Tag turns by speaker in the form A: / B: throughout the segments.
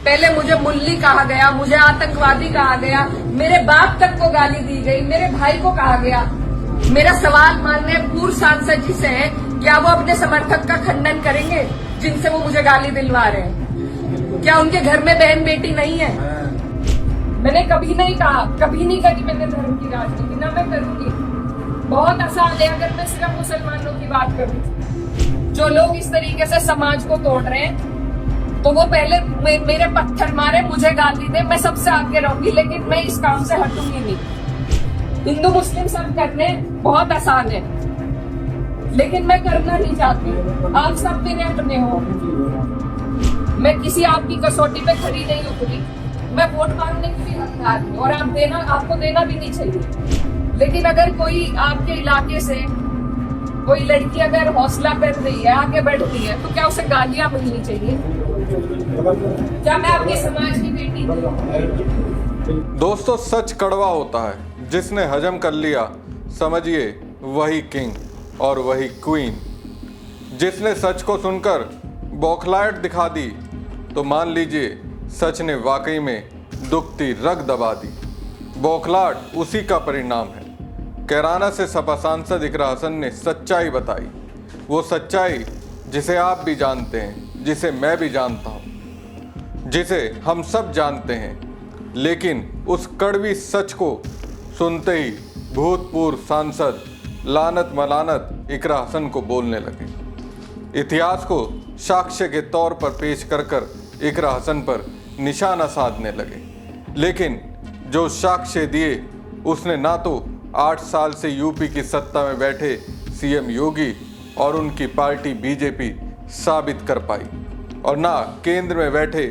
A: पहले मुझे मुल्ली कहा गया, मुझे आतंकवादी कहा गया, मेरे बाप तक को गाली दी गई, मेरे भाई को कहा गया। मेरा सवाल माननीय पूर्व सांसद जी से है, क्या वो अपने समर्थक का खंडन करेंगे जिनसे वो मुझे गाली दिलवा रहे हैं? क्या उनके घर में बहन बेटी नहीं है? मैंने कभी नहीं कहा, कभी नहीं करी मैंने धर्म की राजनीति, ना मैं करूंगी। बहुत आसान है अगर मैं सिर्फ मुसलमानों की बात करूं। जो लोग इस तरीके से समाज को तोड़ रहे हैं, तो वो पहले मेरे पत्थर मारे, मुझे गाली दे, मैं सबसे आगे रहूंगी, लेकिन मैं इस काम से हटूंगी नहीं। हिंदू मुस्लिम सब करने बहुत आसान है, लेकिन मैं करना नहीं चाहती। आप सब मेरे अपने हो, मैं किसी आपकी कसौटी पे खड़ी नहीं उतरी। मैं वोट मांगने की भी हकदार हूँ और आपको देना भी नहीं चाहिए। लेकिन अगर कोई आपके इलाके से कोई लड़की अगर हौसला कर रही है, आगे बढ़ रही है, तो क्या उसे गालियां मिलनी चाहिए? क्या मैं आपके समाज की बेटी हूँ?
B: दोस्तों, सच कड़वा होता है। जिसने हजम कर लिया, समझिए वही किंग और वही क्वीन। जिसने सच को सुनकर बौखलाहट दिखा दी, तो मान लीजिए सच ने वाकई में दुखती रग दबा दी। बौखलाहट उसी का परिणाम है। कैराना से सपा सांसद इकरा हसन ने सच्चाई बताई, वो सच्चाई जिसे आप भी जानते हैं, जिसे मैं भी जानता हूँ, जिसे हम सब जानते हैं। लेकिन उस कड़वी सच को सुनते ही भूतपूर्व सांसद लानत मलानत इकरा हसन को बोलने लगे। इतिहास को साक्ष्य के तौर पर पेश कर इकरा हसन पर निशाना साधने लगे। लेकिन जो साक्ष्य दिए, उसने ना तो 8 साल से यूपी की सत्ता में बैठे सीएम योगी और उनकी पार्टी बीजेपी साबित कर पाई, और ना केंद्र में बैठे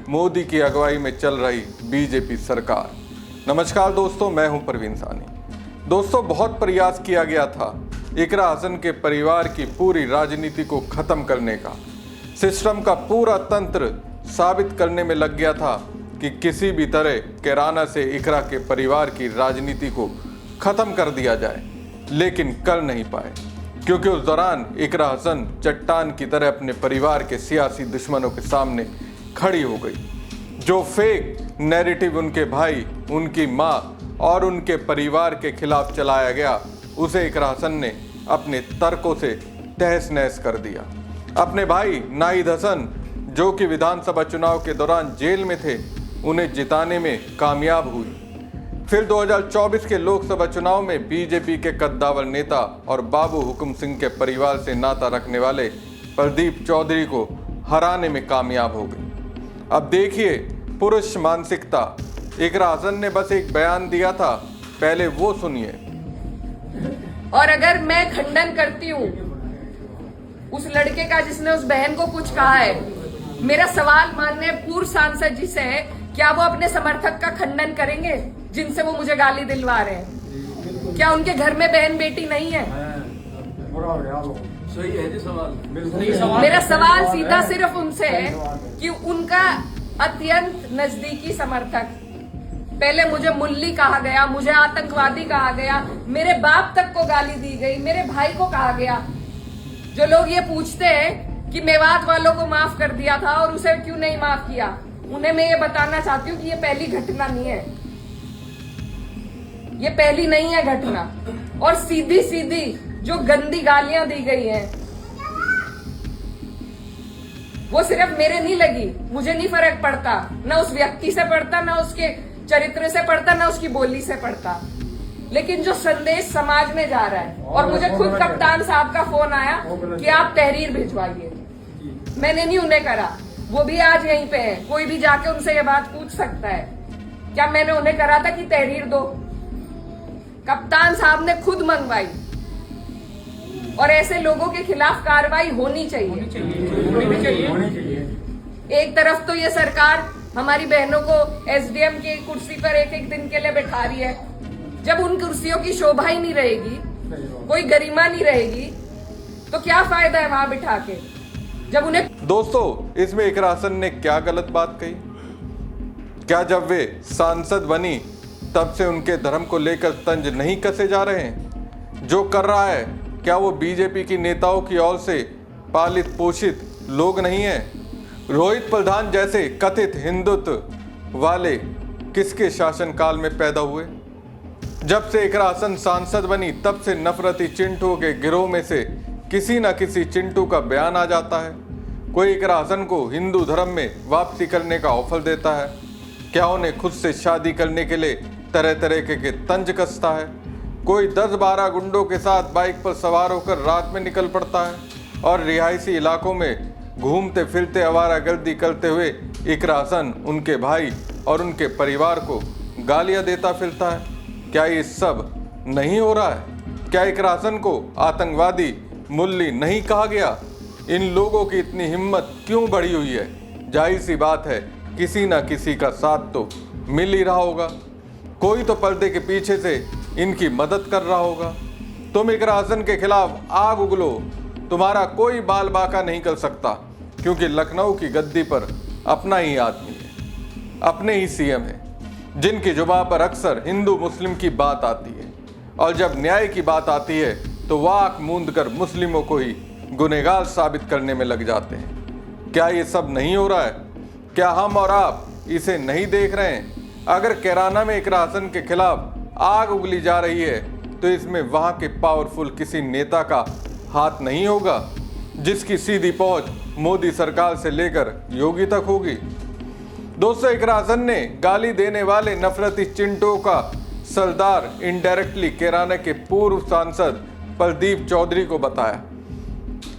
B: मोदी की अगुवाई में चल रही बीजेपी सरकार। नमस्कार दोस्तों, मैं हूं परवीन सानी। दोस्तों, बहुत प्रयास किया गया था इकरा हसन के परिवार की पूरी राजनीति को खत्म करने का। सिस्टम का पूरा तंत्र साबित करने में लग गया था कि किसी भी तरह कैराना से इकरा के परिवार की राजनीति को खत्म कर दिया जाए, लेकिन कर नहीं पाए, क्योंकि उस दौरान इकरा हसन चट्टान की तरह अपने परिवार के सियासी दुश्मनों के सामने खड़ी हो गई। जो फेक नैरेटिव उनके भाई, उनकी माँ और उनके परिवार के खिलाफ चलाया गया, उसे इकरा हसन ने अपने तर्कों से तहस नहस कर दिया। अपने भाई नाहिद हसन, जो कि विधानसभा चुनाव के दौरान जेल में थे, उन्हें जिताने में कामयाब हुई। फिर 2024 के लोकसभा चुनाव में बीजेपी के कद्दावर नेता और बाबू हुकुम सिंह के परिवार से नाता रखने वाले प्रदीप चौधरी को हराने में कामयाब हो गई। अब देखिए पुरुष मानसिकता। इकरा हसन ने बस एक बयान दिया था, पहले वो सुनिए।
A: और अगर मैं खंडन करती हूँ उस लड़के का जिसने उस बहन को कुछ कहा है, मेरा सवाल माननीय पूर्व सांसद जी से है, क्या वो अपने समर्थक का खंडन करेंगे जिनसे वो मुझे गाली दिलवा रहे हैं? क्या उनके घर में बहन बेटी नहीं है?
C: सही है जी सवाल।
A: मेरा सवाल सीधा सिर्फ उनसे है कि उनका अत्यंत नजदीकी समर्थक, पहले मुझे मुल्ली कहा गया, मुझे आतंकवादी कहा गया, मेरे बाप तक को गाली दी गई, मेरे भाई को कहा गया। जो लोग ये पूछते हैं कि मेवात वालों को माफ कर दिया था और उसे क्यों नहीं माफ किया, उन्हें मैं ये बताना चाहती हूँ कि ये पहली घटना नहीं है, ये पहली नहीं है घटना। और सीधी सीधी जो गंदी गालियां दी गई हैं, वो सिर्फ मेरे नहीं लगी, मुझे नहीं फर्क पड़ता, ना उस व्यक्ति से पड़ता, ना उसके चरित्र से पड़ता, ना उसकी बोली से पड़ता, लेकिन जो संदेश समाज में जा रहा है। और मुझे खुद कप्तान साहब का फोन आया कि आप तहरीर भिजवाइए, मैंने नहीं उन्हें करा, वो भी आज यहीं पे है, कोई भी जाके उनसे ये बात पूछ सकता है। क्या मैंने उन्हें करा था कि तहरीर दो? कप्तान साहब ने खुद मंगवाई। और ऐसे लोगों के खिलाफ कार्रवाई होनी चाहिए। एक तरफ तो ये सरकार हमारी बहनों को एसडीएम की कुर्सी पर एक एक दिन के लिए बैठा रही है, जब उन कुर्सियों की शोभा ही नहीं रहेगी, कोई गरिमा नहीं रहेगी, तो क्या फायदा है वहां बिठा के, जब उन्हें।
B: दोस्तों, इसमें इकरा हसन ने क्या गलत बात कही? क्या जब वे सांसद बनी तब से उनके धर्म को लेकर तंज नहीं कसे जा रहे हैं? जो कर रहा है, क्या वो बीजेपी की नेताओं की ओर से पालित पोषित लोग नहीं हैं? रोहित प्रधान जैसे कथित हिंदुत्व वाले किसके शासनकाल में पैदा हुए? जब से इकरा हसन सांसद बनी तब से नफरती चिंटुओं के गिरोह में से किसी न किसी चिंटू का बयान आ जाता है। कोई इकरा हसन को हिंदू धर्म में वापसी करने का ऑफर देता है, क्या उन्हें खुद से शादी करने के लिए तरह तरह के तंज कसता है। कोई 10-12 गुंडों के साथ बाइक पर सवार होकर रात में निकल पड़ता है और रिहायशी इलाकों में घूमते फिरते आवारागर्दी करते हुए इकरा हसन उनके भाई और उनके परिवार को गालियां देता फिरता है। क्या ये सब नहीं हो रहा है? क्या इकरा हसन को आतंकवादी मुल्ली नहीं कहा गया? इन लोगों की इतनी हिम्मत क्यों बढ़ी हुई है? जाहिर सी बात है किसी ना किसी का साथ तो मिल ही रहा होगा, कोई तो पर्दे के पीछे से इनकी मदद कर रहा होगा। तुम इकरा हसन के खिलाफ आग उगलो, तुम्हारा कोई बाल बाका नहीं कर सकता, क्योंकि लखनऊ की गद्दी पर अपना ही आदमी है, अपने ही सीएम है, जिनकी जुबान पर अक्सर हिंदू मुस्लिम की बात आती है और जब न्याय की बात आती है तो वाक मूंद कर मुस्लिमों को ही गुनहगार साबित करने में लग जाते हैं। क्या ये सब नहीं हो रहा है? क्या हम और आप इसे नहीं देख रहे हैं? अगर कैराना में इकरा हसन के खिलाफ आग उगली जा रही है तो इसमें वहां के पावरफुल किसी नेता का हाथ नहीं होगा, जिसकी सीधी पहुंच मोदी सरकार से लेकर योगी तक होगी। दोस्तों, इकरा हसन ने गाली देने वाले नफरती चिंटों का सरदार इनडायरेक्टली कैराना के पूर्व सांसद प्रदीप चौधरी को बताया।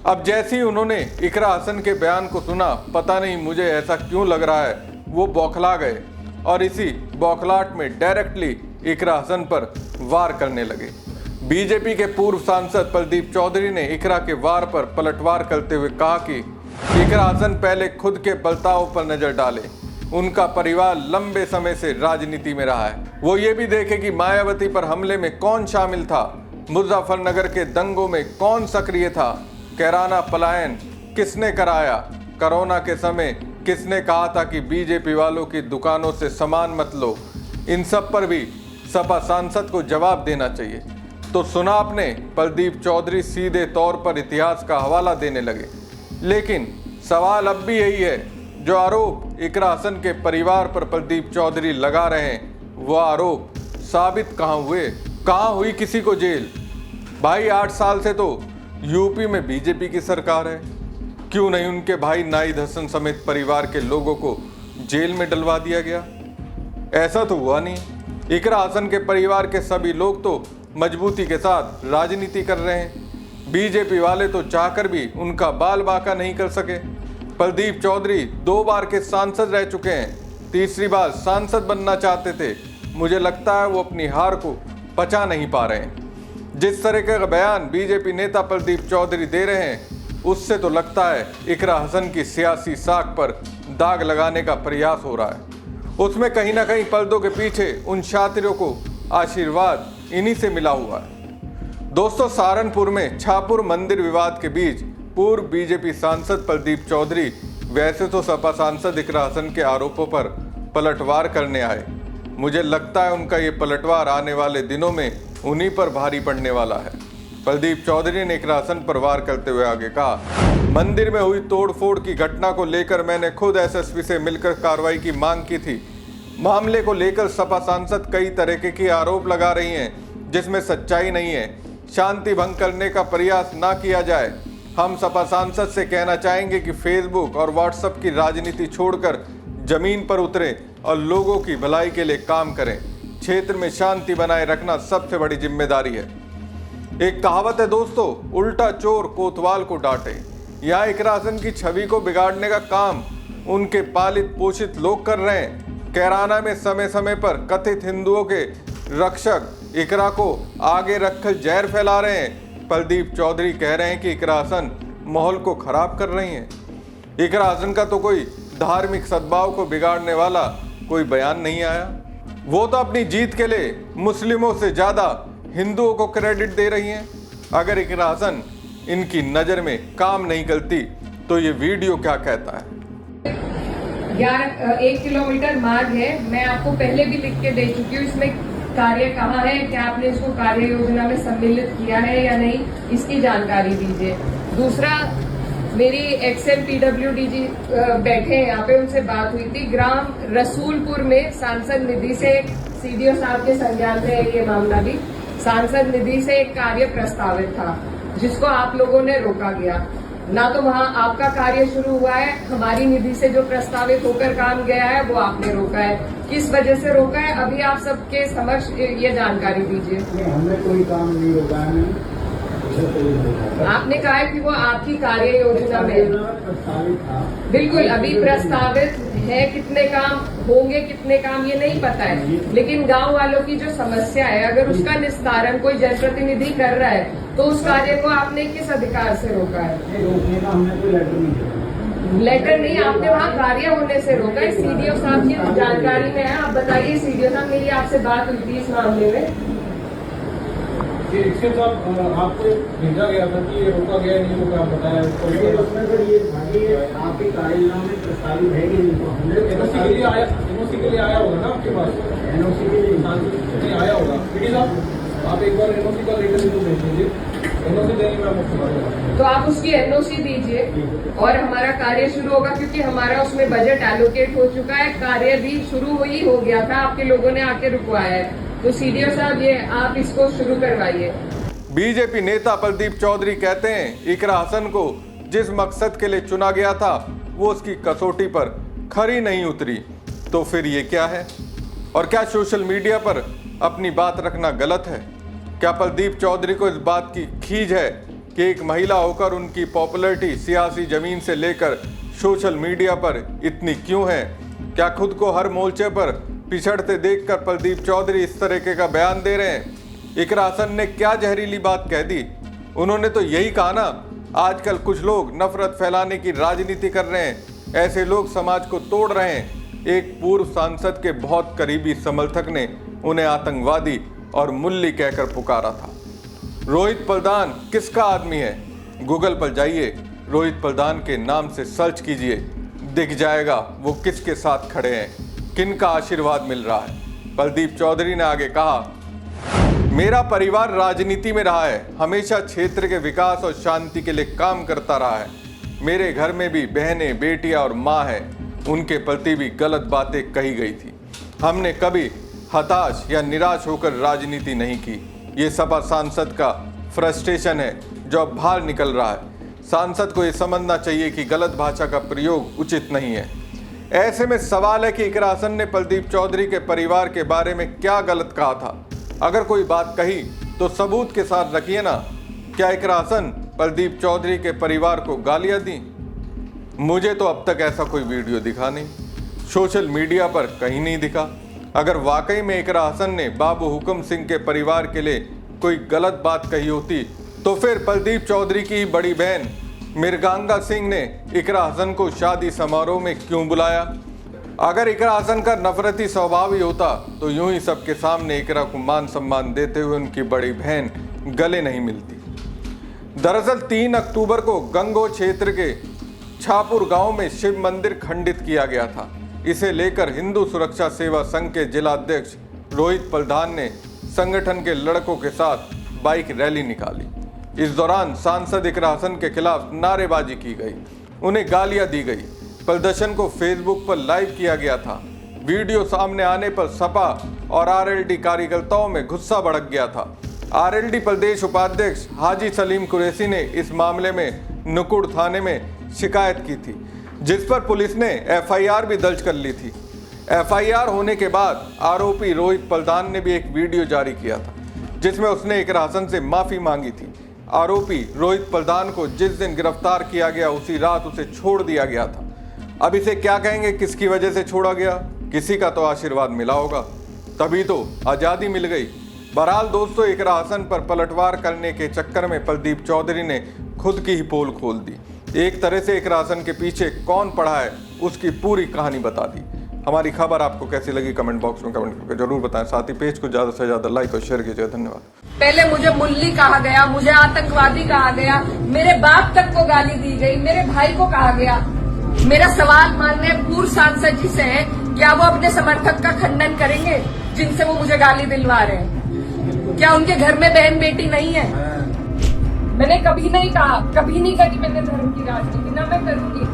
B: अब जैसे ही उन्होंने इकरा हसन के बयान को सुना, पता नहीं मुझे ऐसा क्यों लग रहा है, वो बौखला गए और इसी बौखलाहट में डायरेक्टली इकरा हसन पर वार करने लगे। बीजेपी के पूर्व सांसद प्रदीप चौधरी ने इकरा के वार पर पलटवार करते हुए कहा कि इकरा हसन पहले खुद के बर्ताव पर नजर डाले। उनका परिवार लंबे समय से राजनीति में रहा है, वो ये भी देखे कि मायावती पर हमले में कौन शामिल था, मुजफ्फरनगर के दंगों में कौन सक्रिय था, कैराना पलायन किसने कराया, कोरोना के समय किसने कहा था कि बीजेपी वालों की दुकानों से सामान मत लो। इन सब पर भी सपा सांसद को जवाब देना चाहिए। तो सुना आपने, प्रदीप चौधरी सीधे तौर पर इतिहास का हवाला देने लगे। लेकिन सवाल अब भी यही है, जो आरोप इकरा हसन के परिवार पर प्रदीप चौधरी लगा रहे हैं, वो आरोप साबित कहाँ हुए? कहाँ हुई किसी को जेल? भाई 8 साल से तो यूपी में बीजेपी की सरकार है, क्यों नहीं उनके भाई नाहिद हसन समेत परिवार के लोगों को जेल में डलवा दिया गया? ऐसा तो हुआ नहीं। इकरा हसन के परिवार के सभी लोग तो मजबूती के साथ राजनीति कर रहे हैं। बीजेपी वाले तो चाहकर भी उनका बाल बाका नहीं कर सके। प्रदीप चौधरी 2 बार के सांसद रह चुके हैं, तीसरी बार सांसद बनना चाहते थे। मुझे लगता है वो अपनी हार को पचा नहीं पा रहे हैं। जिस तरह का बयान बीजेपी नेता प्रदीप चौधरी दे रहे हैं, उससे तो लगता है इकरा हसन की सियासी साख पर दाग लगाने का प्रयास हो रहा है। उसमें कहीं ना कहीं पर्दों के पीछे उन शातिरों को आशीर्वाद इन्हीं से मिला हुआ है। दोस्तों, सहारनपुर में छापुर मंदिर विवाद के बीच पूर्व बीजेपी सांसद प्रदीप चौधरी वैसे तो सपा सांसद इकरा हसन के आरोपों पर पलटवार करने आए। मुझे लगता है उनका ये पलटवार आने वाले दिनों में उन्हीं पर भारी पड़ने वाला है। प्रदीप चौधरी ने इकरा हसन पर वार करते हुए आगे कहा, मंदिर में हुई तोड़फोड़ की घटना को लेकर मैंने खुद एसएसपी से मिलकर कार्रवाई की मांग की थी। मामले को लेकर सपा सांसद कई तरह के आरोप लगा रही हैं, जिसमें सच्चाई नहीं है। शांति भंग करने का प्रयास ना किया जाए। हम सपा सांसद से कहना चाहेंगे कि फेसबुक और व्हाट्सएप की राजनीति छोड़कर जमीन पर उतरे और लोगों की भलाई के लिए काम करें। क्षेत्र में शांति बनाए रखना सबसे बड़ी जिम्मेदारी है। एक कहावत है दोस्तों, उल्टा चोर कोतवाल को डांटे। यहाँ इकरा हसन की छवि को बिगाड़ने का काम उनके पालित पोषित लोग कर रहे हैं। कैराना में समय समय पर कथित हिंदुओं के रक्षक इकरा को आगे रखकर जहर फैला रहे हैं। प्रदीप चौधरी कह रहे हैं कि इकरा हसन माहौल को खराब कर रही हैं। इकरा हसन का तो कोई धार्मिक सद्भाव को बिगाड़ने वाला कोई बयान नहीं आया। वो तो अपनी जीत के लिए मुस्लिमों से ज्यादा हिंदुओं को क्रेडिट दे रही हैं। अगर इकरा हसन इनकी नज़र में काम नहीं करती तो ये वीडियो क्या कहता है?
A: 1 किलोमीटर मार्ग है। मैं आपको पहले भी लिख के दे चुकी हूँ, इसमें कार्य कहाँ है, क्या आपने इसको कार्य योजना में सम्मिलित किया है या नहीं, इसकी जानकारी दीजिए। दूसरा, मेरी एक्सएम पीडब्ल्यूडी जी बैठे हैं यहाँ पे, उनसे बात हुई थी। ग्राम रसूलपुर में सांसद निधि से, सीडीओ साहब के संज्ञान में है ये मामला भी, सांसद निधि से एक कार्य प्रस्तावित था जिसको आप लोगों ने रोका गया। ना तो वहाँ आपका कार्य शुरू हुआ है, हमारी निधि से जो प्रस्तावित होकर काम गया है वो आपने रोका है। किस वजह से रोका है, अभी आप सबके समक्ष ये जानकारी दीजिए।
D: हमने कोई काम नहीं रोका है।
A: आपने कहा है कि वो आपकी कार्य योजना में
D: प्रस्तावित था।
A: बिल्कुल, अभी प्रस्तावित है, कितने काम होंगे कितने काम ये नहीं पता है, लेकिन गांव वालों की जो समस्या है अगर उसका निस्तारण कोई जनप्रतिनिधि कर रहा है तो उस कार्य को आपने किस अधिकार से रोका है?
D: रोकने का हमने कोई लेटर नहीं दिया।
A: लेटर नहीं, आपने वहाँ कार्य होने से रोका है। सीडीओ साहब की जानकारी में है, आप बताइए सीडीओ साहब, मेरी आपसे बात हुई थी इस मामले में।
C: इसके साथ आपको भेजा गया था कि ये रोका गया नहीं रोका, आप बताया
D: उसमें तो ये था कि आपके कार्ययोजना में प्रस्तावित है कि नहीं, तो हमने
C: एनओसी के लिए आया, एनओसी के लिए आया होगा ना आपके पास,
D: एनओसी के लिए
C: नहीं आया होगा। पीडी साहब आप एक बार एनओसी का लेटर भी तो भेज दीजिए, एनओसी देने में आपको सुना।
A: तो आप उसकी एनओसी दीजिए और हमारा कार्य शुरू होगा, क्योंकि हमारा उसमें बजट एलोकेट हो चुका है, कार्य भी शुरू ही हो गया था, आपके लोगों ने आके रुकवाया है। तो सीडीओ साहब ये आप इसको शुरू करवाइए।
B: बीजेपी नेता प्रदीप चौधरी कहते हैं इकरा हसन को जिस मकसद के लिए चुना गया था वो उसकी कसौटी पर खरी नहीं उतरी। तो फिर ये क्या है, और क्या सोशल मीडिया पर अपनी बात रखना गलत है? क्या प्रदीप चौधरी को इस बात की खीज है कि एक महिला होकर उनकी पॉपुलैरिटी सियासी जमीन से लेकर सोशल मीडिया पर इतनी क्यों है? क्या खुद को हर मोर्चे पर पिछड़ते देखकर प्रदीप चौधरी इस तरीके का बयान दे रहे हैं? इकरा हसन ने क्या जहरीली बात कह दी? उन्होंने तो यही कहा ना, आजकल कुछ लोग नफरत फैलाने की राजनीति कर रहे हैं, ऐसे लोग समाज को तोड़ रहे हैं। एक पूर्व सांसद के बहुत करीबी समर्थक ने उन्हें आतंकवादी और मुल्ली कहकर पुकारा था। रोहित प्रधान किसका आदमी है? गूगल पर जाइए, रोहित प्रधान के नाम से सर्च कीजिए, दिख जाएगा वो किसके साथ खड़े हैं, किनका आशीर्वाद मिल रहा है। प्रदीप चौधरी ने आगे कहा, मेरा परिवार राजनीति में रहा है, हमेशा क्षेत्र के विकास और शांति के लिए काम करता रहा है। मेरे घर में भी बहनें, बेटियां और माँ है, उनके प्रति भी गलत बातें कही गई थी। हमने कभी हताश या निराश होकर राजनीति नहीं की। ये सपा सांसद का फ्रस्ट्रेशन है जो अब बाहर निकल रहा है। सांसद को ये समझना चाहिए कि गलत भाषा का प्रयोग उचित नहीं है। ऐसे में सवाल है कि इकरा हसन ने प्रदीप चौधरी के परिवार के बारे में क्या गलत कहा था? अगर कोई बात कही तो सबूत के साथ रखिए ना। क्या इकरा हसन प्रदीप चौधरी के परिवार को गालियां दी? मुझे तो अब तक ऐसा कोई वीडियो दिखा नहीं, सोशल मीडिया पर कहीं नहीं दिखा। अगर वाकई में इकरा हसन ने बाबू हुक्म सिंह के परिवार के लिए कोई गलत बात कही होती तो फिर प्रदीप चौधरी की बड़ी बहन मृगांका सिंह ने इकरा हसन को शादी समारोह में क्यों बुलाया? अगर इकरा हसन का नफरती स्वभाव ही होता तो यूं ही सबके सामने इकरा को मान सम्मान देते हुए उनकी बड़ी बहन गले नहीं मिलती। दरअसल 3 अक्टूबर को गंगो क्षेत्र के छापुर गांव में शिव मंदिर खंडित किया गया था। इसे लेकर हिंदू सुरक्षा सेवा संघ के जिलाध्यक्ष रोहित प्रधान ने संगठन के लड़कों के साथ बाइक रैली निकाली। इस दौरान सांसद इकरा हसन के खिलाफ नारेबाजी की गई, उन्हें गालियां दी गई। प्रदर्शन को फेसबुक पर लाइव किया गया था। वीडियो सामने आने पर सपा और आरएलडी कार्यकर्ताओं में गुस्सा भड़क गया था। आरएलडी प्रदेश उपाध्यक्ष हाजी सलीम कुरैशी ने इस मामले में नुकुड़ थाने में शिकायत की थी, जिस पर पुलिस ने एफआईआर भी दर्ज कर ली थी। एफआईआर होने के बाद आरोपी रोहित प्रधान ने भी एक वीडियो जारी किया था जिसमें उसने इकरा हसन से माफी मांगी थी। आरोपी रोहित प्रधान को जिस दिन गिरफ्तार किया गया उसी रात उसे छोड़ दिया गया था। अब इसे क्या कहेंगे, किसकी वजह से छोड़ा गया? किसी का तो आशीर्वाद मिला होगा, तभी तो आज़ादी मिल गई। बहरहाल दोस्तों, इकरा हसन पर पलटवार करने के चक्कर में प्रदीप चौधरी ने खुद की ही पोल खोल दी। एक तरह से इकरा हसन के पीछे कौन पड़ा है उसकी पूरी कहानी बता दी। हमारी खबर आपको कैसी लगी कमेंट बॉक्स में कमेंट करके जरूर बताएं। साथ ही पेज को ज़्यादा से ज़्यादा लाइक और शेयर कीजिए। धन्यवाद।
A: पहले मुझे मुल्ली कहा गया, मुझे आतंकवादी कहा गया, मेरे बाप तक को गाली दी गई, मेरे भाई को कहा गया। मेरा सवाल माननीय पूर्व सांसद जी से है, क्या वो अपने समर्थक का खंडन करेंगे जिनसे वो मुझे गाली दिलवा रहे हैं? क्या उनके घर में बहन बेटी नहीं है? मैंने कभी नहीं कहा, कभी नहीं करी मैंने धर्म की राजनीति, ना मैं करूंगी।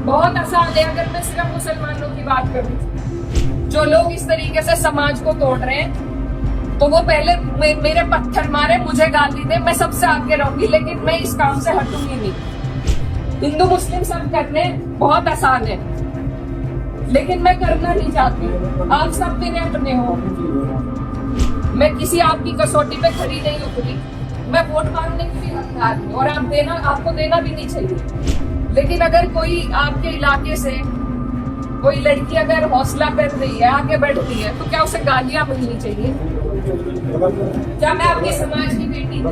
A: बहुत आसान है अगर मैं सिर्फ मुसलमानों की बात करूं। जो लोग इस तरीके से समाज को तोड़ रहे हैं तो वो पहले मेरे पत्थर मारे, मुझे गाली दे, मैं सबसे आगे रहूंगी, लेकिन मैं इस काम से हटूंगी नहीं। हिंदू मुस्लिम सब करने बहुत आसान है, लेकिन मैं करना नहीं चाहती। आप सब मेरे अपने हो, मैं किसी आपकी कसौटी पे खड़ी नहीं उतरी। मैं वोट मांगने की भी हकदार हूँ और आपको देना भी नहीं चाहिए। लेकिन अगर कोई आपके इलाके से कोई लड़की अगर हौसला कर रही है, आगे बढ़ रही है, तो क्या उसे गालियां मिलनी चाहिए? क्या मैं आपके समाज की बेटी हूँ?